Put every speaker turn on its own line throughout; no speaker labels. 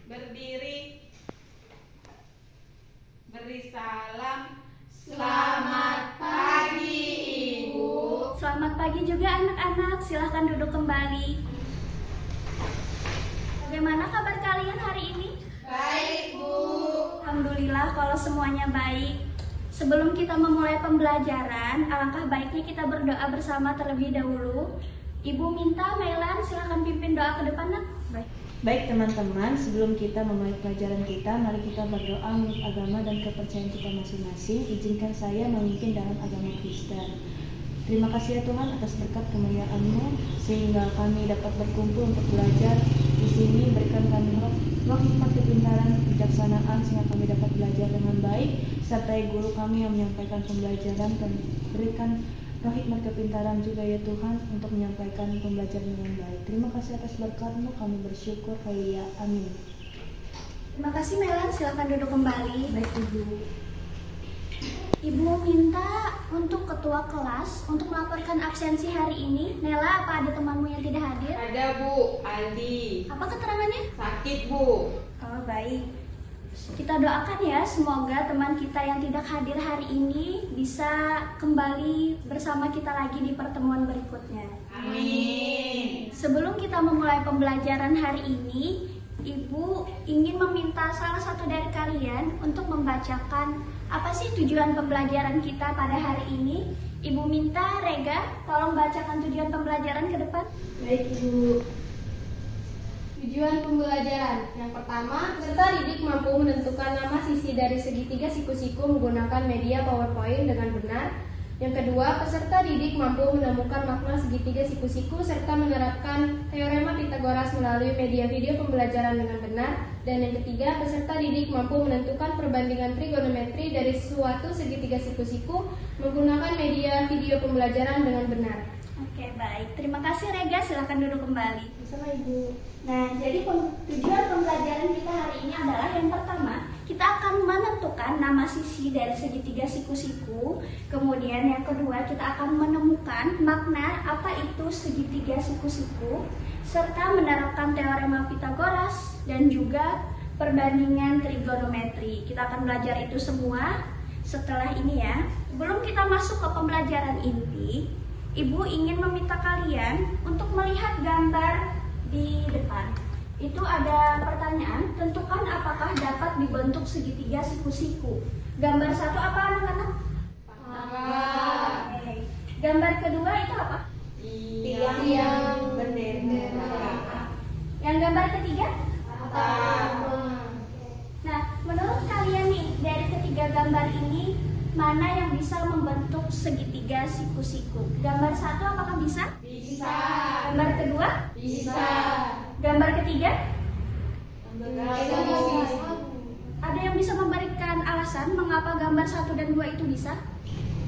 Berdiri. Beri salam. Selamat pagi, Ibu.
Selamat pagi juga anak-anak, silahkan duduk kembali. Bagaimana kabar kalian hari ini?
Baik, Bu.
Alhamdulillah kalau semuanya baik. Sebelum kita memulai pembelajaran, alangkah baiknya kita berdoa bersama terlebih dahulu. Ibu minta Mailan silahkan pimpin doa ke depan, Nak.
Baik teman-teman, sebelum kita memulai pelajaran kita, mari kita berdoa menurut agama dan kepercayaan kita masing-masing. Izinkan saya memimpin dalam agama Kristen. Terima kasih ya Tuhan atas berkat kemuliaan-Mu sehingga kami dapat berkumpul untuk belajar di sini. Berikan kami roh hikmat, kepintaran, kebijaksanaan sehingga kami dapat belajar dengan baik. Sertai guru kami yang menyampaikan pembelajaran dan berikan roh hikmat kepintaran juga ya Tuhan untuk menyampaikan pembelajaran dengan baik. Terima kasih atas berkat-Mu, kami bersyukur. Haleluya. Amin.
Terima kasih Mailan, silahkan duduk kembali.
Baik Ibu.
Ibu minta untuk ketua kelas untuk melaporkan absensi hari ini. Nela, apa ada temanmu yang tidak hadir?
Ada, Bu. Aldi.
Apa keterangannya?
Sakit, Bu.
Oh, baik. Kita doakan ya, semoga teman kita yang tidak hadir hari ini bisa kembali bersama kita lagi di pertemuan berikutnya.
Amin.
Sebelum kita memulai pembelajaran hari ini, Ibu ingin meminta salah satu dari kalian untuk membacakan apa sih tujuan pembelajaran kita pada hari ini. Ibu minta Rega, tolong bacakan tujuan pembelajaran ke depan.
Baik Ibu. Tujuan pembelajaran yang pertama, peserta didik mampu menentukan nama sisi dari segitiga siku-siku menggunakan media PowerPoint dengan benar. Yang kedua, peserta didik mampu menemukan makna segitiga siku-siku serta menerapkan teorema Pythagoras melalui media video pembelajaran dengan benar. Dan yang ketiga, peserta didik mampu menentukan perbandingan trigonometri dari suatu segitiga siku-siku menggunakan media video pembelajaran dengan benar.
Oke, baik. Terima kasih Rega, silahkan duduk kembali.
Bersama Ibu.
Nah, jadi tujuan pembelajaran kita hari ini adalah yang pertama, kita akan menentukan nama sisi dari segitiga siku-siku. Kemudian yang kedua, kita akan menemukan makna apa itu segitiga siku-siku, serta menerapkan teorema Pythagoras dan juga perbandingan trigonometri. Kita akan belajar itu semua setelah ini ya. Sebelum kita masuk ke pembelajaran inti, Ibu ingin meminta kalian untuk melihat gambar di depan. Itu ada pertanyaan, tentukan apakah dapat dibentuk segitiga siku-siku. Gambar satu apa anak-anak?
Pangkat.
Oke. Gambar kedua itu apa?
Tiang bendera.
Yang gambar ketiga?
Atap.
Nah, menurut kalian nih, dari ketiga gambar ini, mana yang bisa membentuk segitiga siku-siku? Gambar satu apakah bisa?
Bisa.
Gambar kedua?
Bisa.
Gambar ketiga?
Bisa.
Ada yang bisa memberikan alasan mengapa gambar 1 dan 2 itu bisa?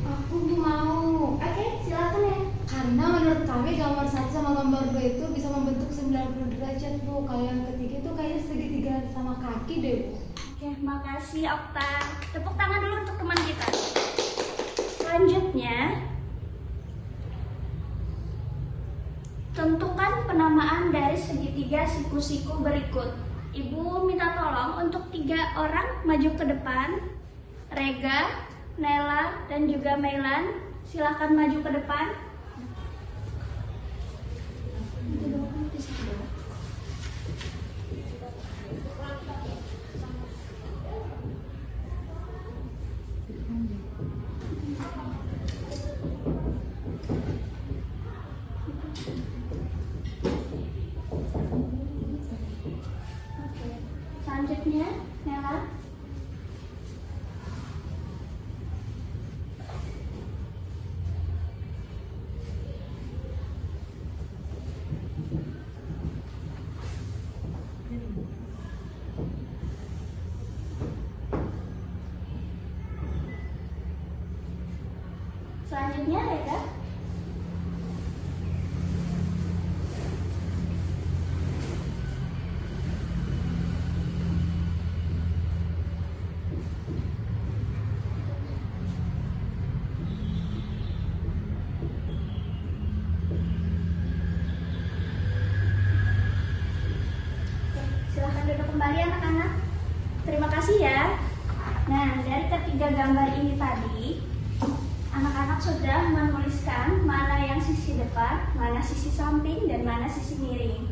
Aku mau.
Oke, silakan ya.
Karena menurut kami gambar 1 sama gambar 2 itu bisa membentuk 90 derajat Bu. Kalau yang ketiga itu kayaknya segitiga sama kaki deh Bu.
Oke, makasih Okta. Tepuk tangan dulu untuk teman kita. Selanjutnya, tentukan penamaan dari segitiga siku-siku berikut. Ibu minta tolong untuk 3 orang maju ke depan. Rega, Nela, dan juga Mailan, silahkan maju ke depan. Selanjutnya, Nela. Selanjutnya, Rega. Silahkan duduk kembali anak kasih ya. Nah, dari ketiga gambar ini tadi, anak-anak sudah menuliskan mana yang sisi depan, mana sisi samping, dan mana sisi miring.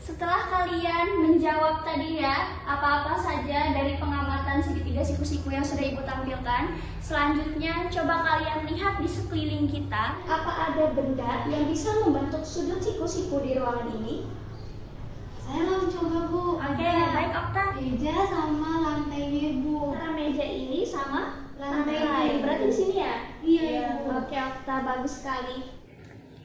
Setelah kalian menjawab tadi ya, apa-apa saja dari pengamatan segitiga siku-siku yang sudah Ibu tampilkan, selanjutnya coba kalian lihat di sekeliling kita, apa ada benda yang bisa membentuk sudut siku-siku di ruangan ini?
Saya mau coba, Bu.
Oke, baik Okta.
Meja sama lantainya, Bu.
Antara meja ini sama
Lantai.
lantai. Berarti di sini ya?
Iya, Ibu.
Oke, Okta, bagus sekali.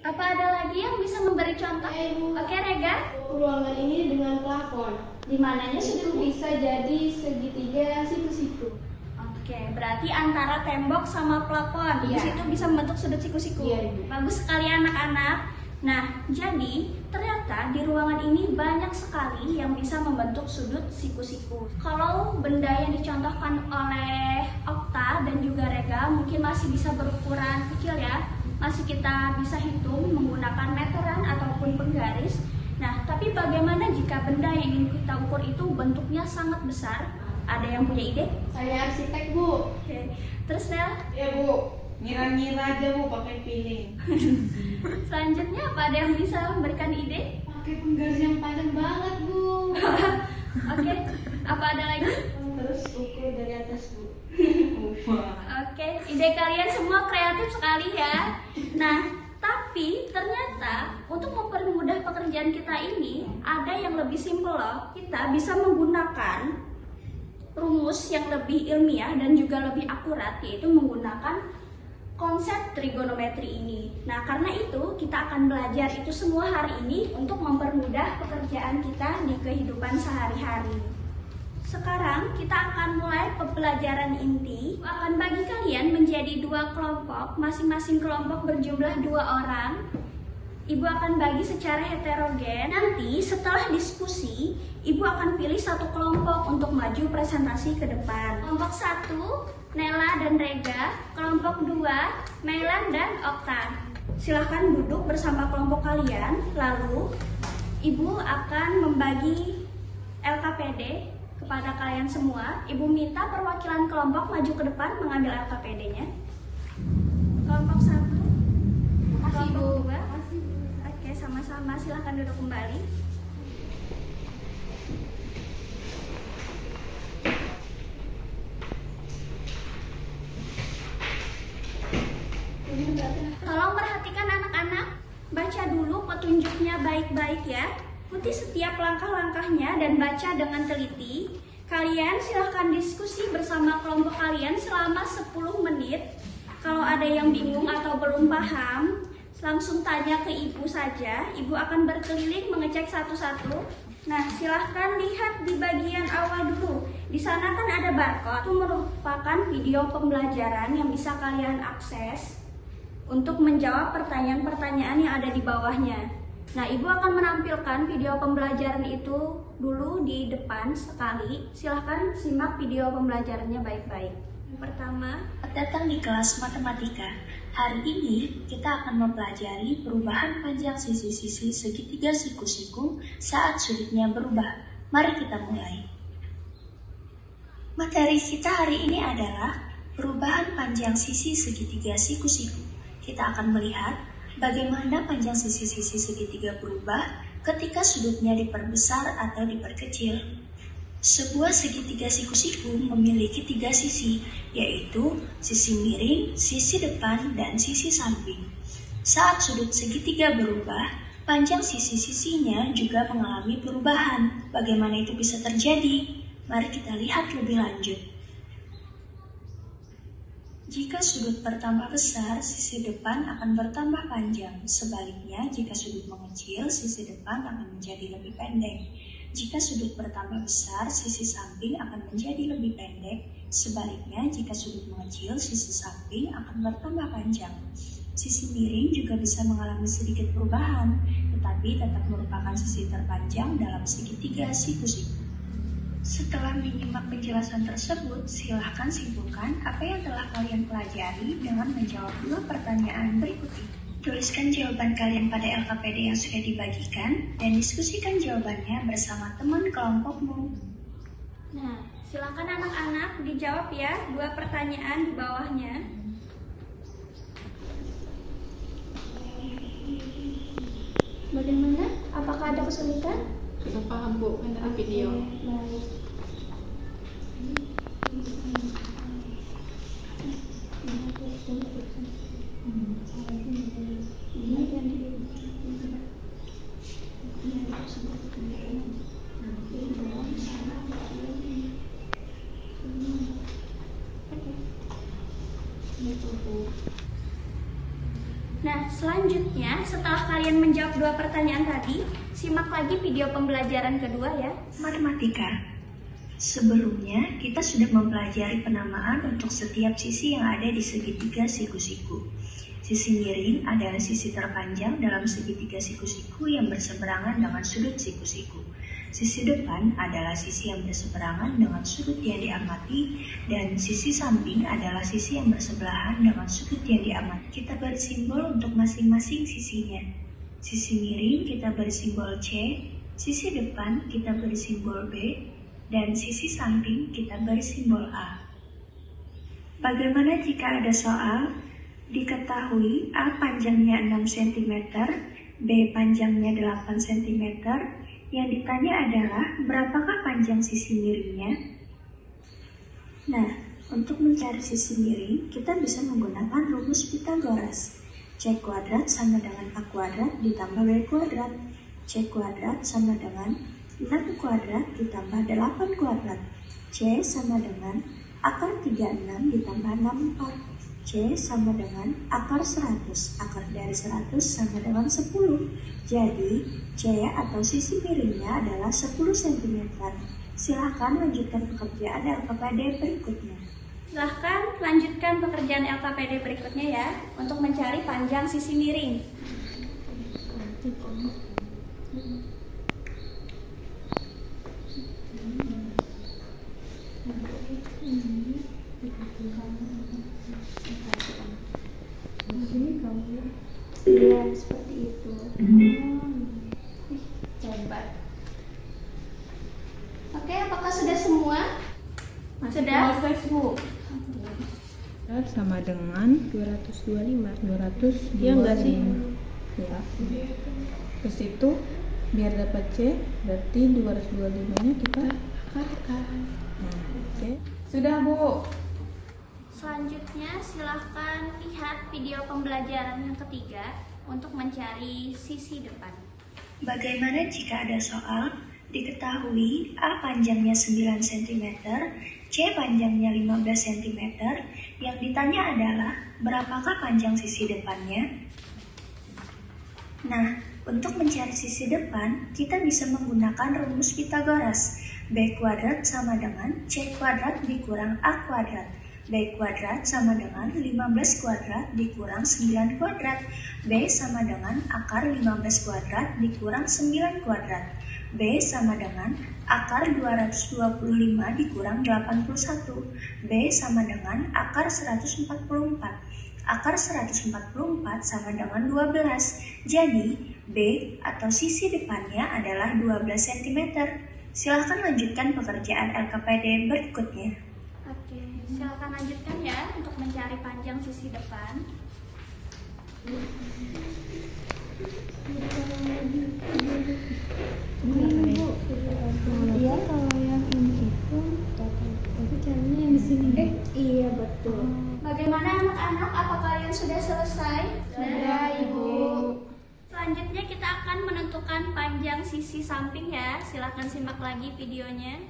Apa ada lagi yang bisa memberi contoh?
Ibu.
Oke, Rega.
Ruangan ini dengan plafon.
Di mananya
Itu
sudut
bisa jadi segitiga siku-siku.
Oke, berarti antara tembok sama plafon. Di
Iya.
situ bisa membentuk sudut siku-siku.
Iya, Ibu.
Bagus sekali anak-anak. Nah, jadi ternyata di ruangan ini banyak sekali yang bisa membentuk sudut siku-siku. Kalau benda yang dicontohkan oleh Okta dan juga Rega mungkin masih bisa berukuran kecil ya. Masih kita bisa hitung menggunakan meteran ataupun penggaris. Nah, tapi bagaimana jika benda yang ingin kita ukur itu bentuknya sangat besar? Ada yang punya ide?
Saya arsitek, Bu.
Oke. Terus Nel,
Ya Bu, ngira-ngira aja Bu pakai piling.
selanjutnya apa ada yang bisa memberikan ide?
Pakai penggaris yang panjang banget, Bu.
Oke, apa ada lagi?
Terus ukur dari atas Bu.
Oke, ide kalian semua kreatif sekali ya. Nah, tapi ternyata untuk mempermudah pekerjaan kita ini ada yang lebih simpel loh. Kita bisa menggunakan rumus yang lebih ilmiah dan juga lebih akurat, yaitu menggunakan konsep trigonometri ini. Nah, karena itu kita akan belajar itu semua hari ini untuk mempermudah pekerjaan kita di kehidupan sehari-hari. Sekarang kita akan mulai pembelajaran inti. Akan bagi kalian menjadi 2 kelompok, masing-masing kelompok berjumlah 2 orang. Ibu akan bagi secara heterogen. Nanti setelah diskusi, Ibu akan pilih 1 kelompok untuk maju presentasi ke depan. Kelompok 1, Nela dan Rega. Kelompok 2, Mailan dan Okta. Silahkan duduk bersama kelompok kalian. Lalu, Ibu akan membagi LKPD kepada kalian semua. Ibu minta perwakilan kelompok maju ke depan mengambil LKPD-nya. Kelompok 1, kelompok 2. Oke, sama-sama. Silahkan duduk kembali. Tolong perhatikan anak-anak. Baca dulu petunjuknya baik-baik ya. Ikuti setiap langkah-langkahnya dan baca dengan teliti. Kalian silahkan diskusi bersama kelompok kalian selama 10 menit. Kalau ada yang bingung atau belum paham, langsung tanya ke Ibu saja. Ibu akan berkeliling mengecek satu-satu. Nah, silahkan lihat di bagian awal dulu. Di sana kan ada barcode. Itu merupakan video pembelajaran yang bisa kalian akses untuk menjawab pertanyaan-pertanyaan yang ada di bawahnya. Nah, Ibu akan menampilkan video pembelajaran itu dulu di depan sekali. Silahkan simak video pembelajarannya baik-baik. Yang pertama,
Datang di kelas matematika. Hari ini kita akan mempelajari perubahan panjang sisi-sisi segitiga siku-siku saat sudutnya berubah. Mari kita mulai. Materi kita hari ini adalah perubahan panjang sisi segitiga siku-siku. Kita akan melihat bagaimana panjang sisi-sisi segitiga berubah ketika sudutnya diperbesar atau diperkecil. Sebuah segitiga siku-siku memiliki 3 sisi, yaitu sisi miring, sisi depan, dan sisi samping. Saat sudut segitiga berubah, panjang sisi-sisinya juga mengalami perubahan. Bagaimana itu bisa terjadi? Mari kita lihat lebih lanjut. Jika sudut bertambah besar, sisi depan akan bertambah panjang. Sebaliknya, jika sudut mengecil, sisi depan akan menjadi lebih pendek. Jika sudut bertambah besar, sisi samping akan menjadi lebih pendek. Sebaliknya, jika sudut mengecil, sisi samping akan bertambah panjang. Sisi miring juga bisa mengalami sedikit perubahan, tetapi tetap merupakan sisi terpanjang dalam segitiga siku-siku. Setelah menyimak penjelasan tersebut, silahkan simpulkan apa yang telah kalian pelajari dengan menjawab 2 pertanyaan berikut ini. Tuliskan jawaban kalian pada LKPD yang sudah dibagikan dan diskusikan jawabannya bersama teman kelompokmu.
Nah, silakan anak-anak dijawab ya 2 pertanyaan di bawahnya. Bagaimana? Apakah ada kesulitan?
Sudah paham Bu, kan ada video.
Baik. Nah, selanjutnya setelah kalian menjawab 2 pertanyaan tadi, simak lagi video pembelajaran kedua ya.
Matematika. Sebelumnya, kita sudah mempelajari penamaan untuk setiap sisi yang ada di segitiga siku-siku. Sisi miring adalah sisi terpanjang dalam segitiga siku-siku yang berseberangan dengan sudut siku-siku. Sisi depan adalah sisi yang berseberangan dengan sudut yang diamati, dan sisi samping adalah sisi yang bersebelahan dengan sudut yang diamati. Kita beri simbol untuk masing-masing sisinya. Sisi miring kita beri simbol C, sisi depan kita beri simbol B, dan sisi samping kita beri simbol A. Bagaimana jika ada soal? Diketahui A panjangnya 6 cm, B panjangnya 8 cm. Yang ditanya adalah berapakah panjang sisi miringnya? Nah, untuk mencari sisi miring, kita bisa menggunakan rumus Pythagoras. C kuadrat sama dengan A kuadrat ditambah B kuadrat. C kuadrat sama dengan 6 kuadrat ditambah 8 kuadrat. C sama dengan akar 36 ditambah 64. C sama dengan akar 100. Akar dari 100 sama dengan 10. Jadi, C atau sisi miringnya adalah 10 cm. Silahkan lanjutkan pekerjaan LKPD berikutnya.
Silahkan lanjutkan pekerjaan LKPD berikutnya ya, untuk mencari panjang sisi miring.
Iya, seperti itu.
Hebat. Oke, apakah sudah semua? Sudah?
Proses Bu.
Sama dengan 225 ya enggak sih ya. Terus itu biar dapat C berarti 225 nya kita akarkan. Oke.
Sudah Bu.
Selanjutnya silahkan lihat video pembelajaran yang ketiga untuk mencari sisi depan.
Bagaimana jika ada soal? Diketahui A panjangnya 9 cm, C panjangnya 15 cm. Yang ditanya adalah berapakah panjang sisi depannya? Nah, untuk mencari sisi depan, kita bisa menggunakan rumus Pythagoras. B kuadrat sama dengan C kuadrat dikurang A kuadrat. B kuadrat sama dengan 15 kuadrat dikurang 9 kuadrat. B sama dengan akar 15 kuadrat dikurang 9 kuadrat. B sama dengan akar 225 dikurang 81. B sama dengan akar 144. Akar 144 sama dengan 12. Jadi, B atau sisi depannya adalah 12 cm. Silahkan lanjutkan pekerjaan LKPD berikutnya.
Oke, silakan lanjutkan ya untuk mencari panjang sisi depan.
Iya, kalau yang ini itu tapi caranya yang di sini. Iya, betul.
Bagaimana anak-anak? Apa kalian sudah selesai?
Sudah, Ibu.
Selanjutnya kita akan menentukan panjang sisi samping ya. Silakan simak lagi videonya.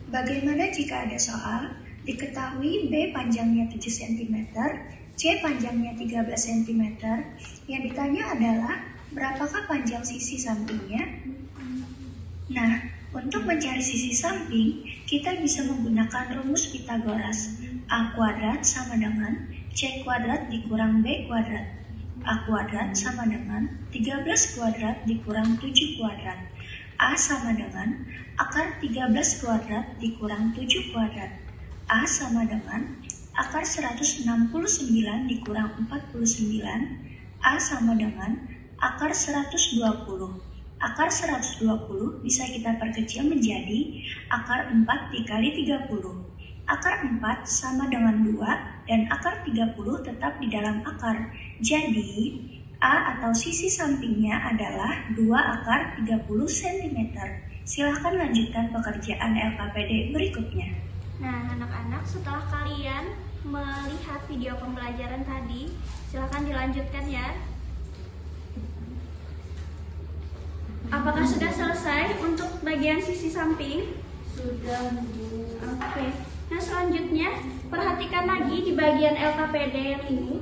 Bagaimana jika ada soal? Diketahui B panjangnya 7 cm, C panjangnya 13 cm. Yang ditanya adalah berapakah panjang sisi sampingnya? Nah, untuk mencari sisi samping, kita bisa menggunakan rumus Pythagoras. A kuadrat sama dengan C kuadrat dikurang B kuadrat. A kuadrat sama dengan 13 kuadrat dikurang 7 kuadrat. A sama dengan akar 13 kuadrat dikurang 7 kuadrat. A sama dengan akar 169 dikurang 49. A sama dengan akar 120. Akar 120 bisa kita perkecil menjadi akar 4 dikali 30. Akar 4 sama dengan 2 dan akar 30 tetap di dalam akar. Jadi, A atau sisi sampingnya adalah 2 akar 30 cm. Silahkan lanjutkan pekerjaan LKPD berikutnya.
Nah, anak-anak, setelah kalian melihat video pembelajaran tadi, silahkan dilanjutkan ya. Apakah sudah selesai untuk bagian sisi samping?
Sudah, Bu.
Oke. Nah, selanjutnya perhatikan lagi di bagian LKPD yang ini.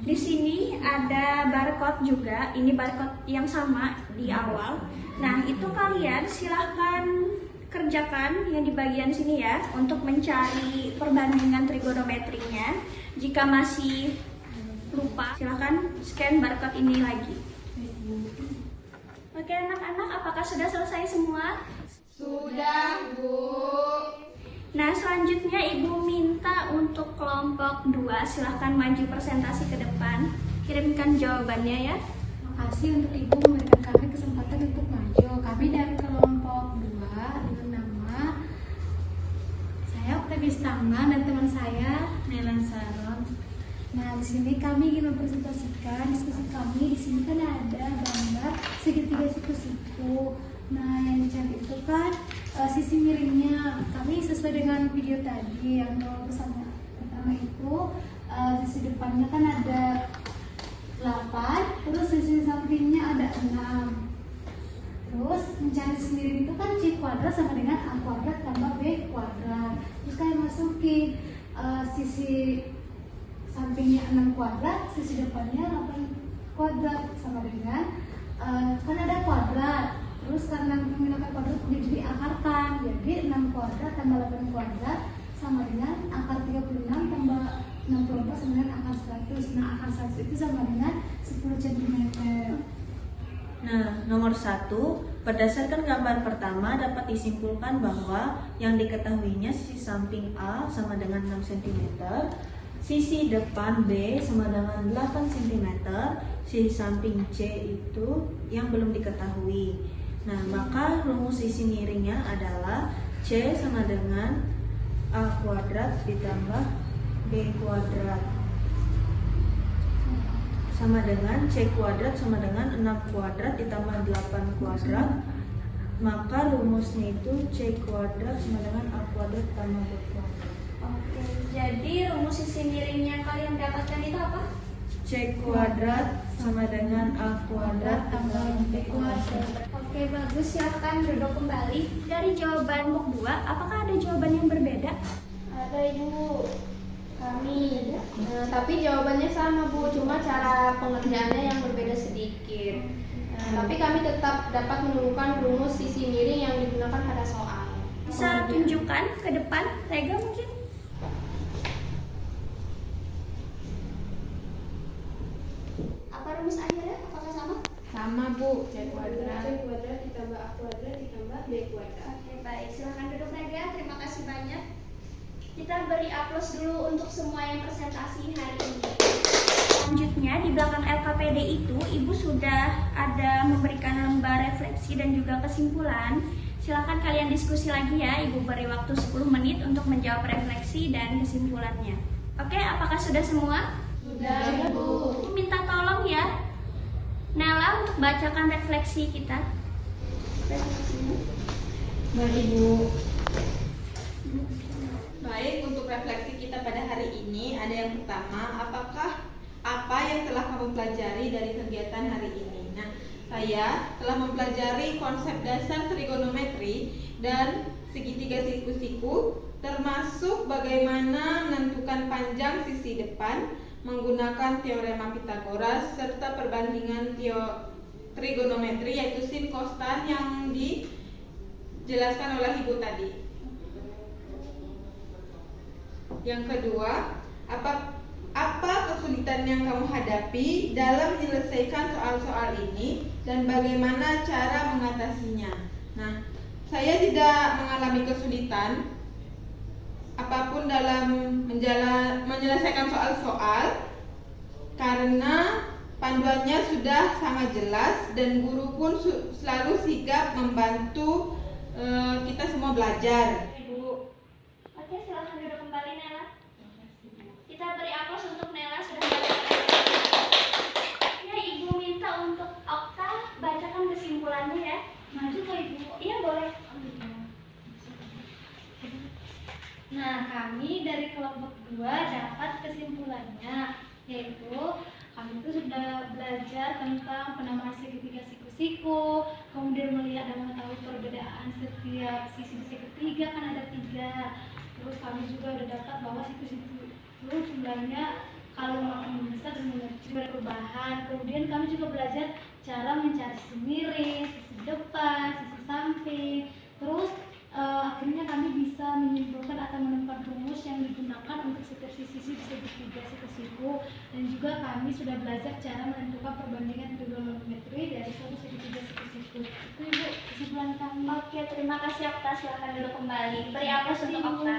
Di sini ada barcode juga. Ini barcode yang sama di awal. Nah, itu kalian silahkan kerjakan yang di bagian sini ya untuk mencari perbandingan trigonometrinya. Jika masih lupa, silahkan scan barcode ini lagi. Oke anak-anak, apakah sudah selesai semua?
Sudah, Bu.
Nah, selanjutnya Ibu minta untuk kelompok 2 silahkan maju presentasi ke depan. Kirimkan jawabannya ya.
Makasih untuk Ibu memberikan kami kesempatan untuk maju. Kami dari kelompok 2 dengan nama saya Oktavius Tangga dan teman saya
Nelan Saron.
Nah, di sini kami ingin mempresentasikan diskusi kami. Di sini kan ada gambar segitiga siku-siku. Nah, yang dicari itu kan sisi miringnya. Kami sesuai dengan video tadi yang bersama. Pertama itu sisi depannya kan ada 8, terus sisi sampingnya ada 6. Terus mencari sisi miring itu kan C kuadrat sama dengan A kuadrat tambah B kuadrat. Terus kalian masukin sisi sampingnya 6 kuadrat, sisi depannya 8 kuadrat sama dengan kan ada kuadrat. Terus karena menggunakan kuadrat jadi akarkan. Jadi 6 kuadrat tambah 8 kuadrat sama dengan akar 36 tambah 64 sama dengan akar 100. Nah, akar 100 itu sama dengan 10 cm.
Nah, nomor 1, berdasarkan gambar pertama dapat disimpulkan bahwa yang diketahuinya sisi samping A sama dengan 6 cm, sisi depan B sama dengan 8 cm, sisi samping C itu yang belum diketahui. Nah, maka rumus sisi miringnya adalah C sama dengan A kuadrat ditambah B kuadrat sama dengan C kuadrat sama dengan 6 kuadrat ditambah 8 kuadrat. Maka rumusnya itu C kuadrat sama dengan A kuadrat tambah B kuadrat.
Oke, jadi rumus sisi miringnya kalian dapatkan itu apa?
C kuadrat sama dengan A kuadrat tambah B kuadrat.
Oke, bagus. Silahkan duduk kembali. Dari jawaban box 2, apakah ada jawaban yang berbeda?
Ada, Ibu. Kami. Tapi jawabannya sama, Bu. Cuma cara pengerjaannya yang berbeda sedikit. Tapi kami tetap dapat menemukan rumus sisi miring yang digunakan pada soal.
Bisa tunjukkan ke depan, Rega mungkin? Apa rumus akhirnya? Apakah sama?
Sama, Bu. C kuadrat.
C kuadrat ditambah A kuadrat ditambah B kuadrat.
Oke, baik. Silahkan duduk, Rega. Terima kasih banyak. Kita beri aplaus dulu untuk semua yang presentasi hari ini. Selanjutnya, di belakang LKPD itu, Ibu sudah ada memberikan lembar refleksi dan juga kesimpulan. Silakan kalian diskusi lagi ya. Ibu beri waktu 10 menit untuk menjawab refleksi dan kesimpulannya. Oke, apakah sudah semua?
Sudah, Ibu.
Ibu minta tolong ya, Nela, untuk bacakan refleksi kita. Refleksinya.
Baik, Ibu. Baik, untuk refleksi kita pada hari ini ada yang pertama, apa yang telah kamu pelajari dari kegiatan hari ini? Nah, saya telah mempelajari konsep dasar trigonometri dan segitiga siku-siku, termasuk bagaimana menentukan panjang sisi depan menggunakan teorema Pythagoras serta perbandingan trigonometri yaitu sin cos tan yang dijelaskan oleh Ibu tadi. Yang kedua, apa kesulitan yang kamu hadapi dalam menyelesaikan soal-soal ini dan bagaimana cara mengatasinya? Nah, saya tidak mengalami kesulitan apapun dalam menyelesaikan soal-soal karena panduannya sudah sangat jelas dan guru pun selalu sigap membantu kita semua belajar.
Ibu. Oke, silahkan duduk kembali Nela. Kita beri aplaus untuk Nela sudah belajar. Ya, Ibu minta untuk Okta bacakan kesimpulannya ya. Maju ke Ibu. Iya, boleh.
Nah, kami dari kelompok 2 dapat kesimpulannya, yaitu kami itu sudah belajar tentang penamaan segitiga siku-siku, kemudian melihat dan mengetahui perbedaan setiap sisi segitiga, kan ada 3. Terus kami juga sudah dapat bahwa siku-siku itu jumlahnya kalau makin membesar dan mengecil perubahan. Kemudian kami juga belajar cara mencari sisi miring, sisi depan, sisi samping. Terus akhirnya kami bisa menyimpulkan atau menemukan rumus yang digunakan untuk setiap sisi segitiga siku-siku, dan juga kami sudah belajar cara menentukan perbandingan trigonometri dari suatu segitiga siku-siku. Itu Ibu kesimpulan kami.
Oke, terima kasih Okta. Silahkan duduk kembali. Beri aplaus untuk Okta.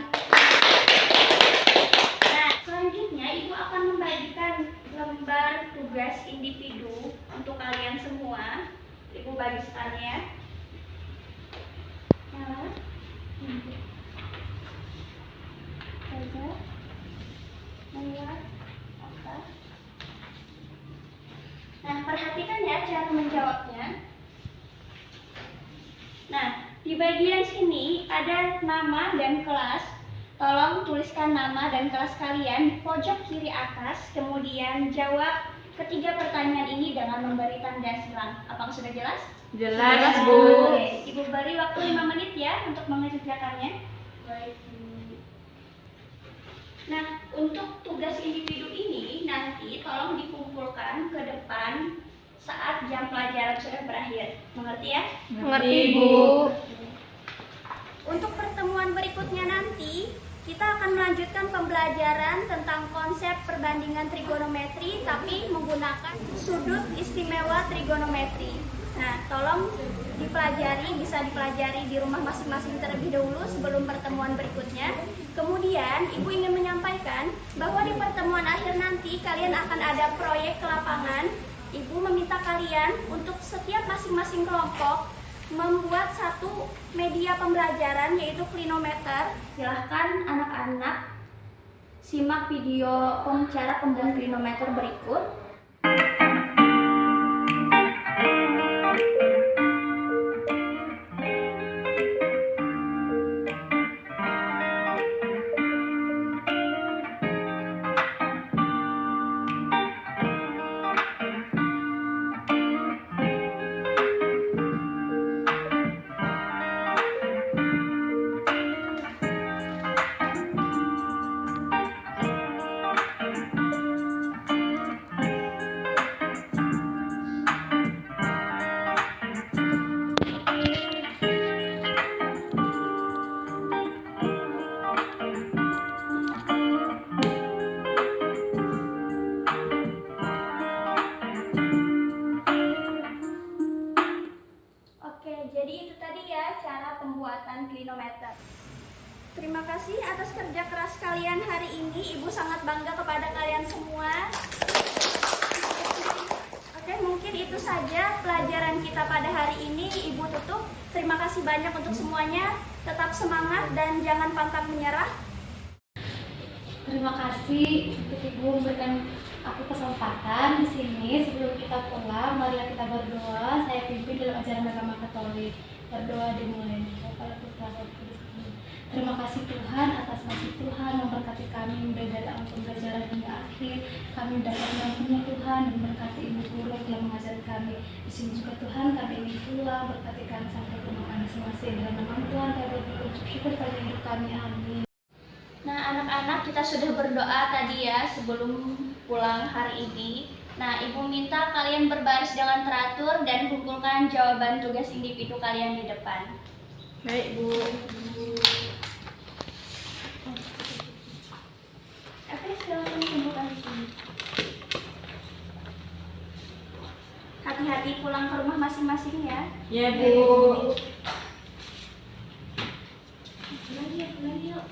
Nah, selanjutnya Ibu akan membagikan lembar tugas individu untuk kalian semua. Ibu bagikan ya. Nela. Reza. Nela. Okta. Nah, perhatikan ya cara menjawabnya. Nah, di bagian sini ada nama dan kelas. Tolong tuliskan nama dan kelas kalian di pojok kiri atas, kemudian jawab ketiga pertanyaan ini dengan memberi tanda silang. Apakah sudah jelas?
Jelas, Bu.
Oke, Ibu beri waktu 5 menit ya untuk mengerjakannya.
Baik, Bu.
Nah, untuk tugas individu ini nanti tolong dikumpulkan ke depan saat jam pelajaran sudah berakhir. Mengerti ya?
Mengerti, Bu.
Untuk pertemuan berikutnya nanti, kita akan melanjutkan pembelajaran tentang konsep perbandingan trigonometri, tapi menggunakan sudut istimewa trigonometri. Nah, tolong bisa dipelajari di rumah masing-masing terlebih dahulu sebelum pertemuan berikutnya. Kemudian, Ibu ingin menyampaikan bahwa di pertemuan akhir nanti kalian akan ada proyek ke lapangan. Ibu meminta kalian untuk setiap masing-masing kelompok membuat satu media pembelajaran, yaitu klinometer. Silahkan anak-anak simak video cara pembuatan klinometer berikut. Pembuatan klinometer. Terima kasih atas kerja keras kalian hari ini. Ibu sangat bangga kepada kalian semua. Oke, mungkin itu saja pelajaran kita pada hari ini. Ibu tutup. Terima kasih banyak untuk semuanya. Tetap semangat dan jangan pantang menyerah.
Terima kasih untuk Ibu memberikan aku kesempatan di sini. Sebelum kita pulang, marilah kita berdoa. Saya pimpin dalam ajaran agama Katolik. Berdoa dimulai. Terima kasih Tuhan atas kasih Tuhan memberkati kami mulai dari awal pembelajaran hingga akhir. Kami dapat mengampuni Tuhan dan berkati Ibu Guru yang telah mengajari kami. Di sini juga Tuhan kami ingin pulang, berkati kami sampai ke rumah masing-masing. Dalam nama Tuhan kami bersyukur pada hidup kami. Amin.
Nah, anak-anak, kita sudah berdoa tadi ya sebelum pulang hari ini. Nah, Ibu minta kalian berbaris dengan teratur dan kumpulkan jawaban tugas individu kalian di depan.
Baik, Bu.
Oke, silakan kumpulkan di sini. Hati-hati pulang ke rumah masing-masing ya.
Ya, Bu.
Pulang yuk.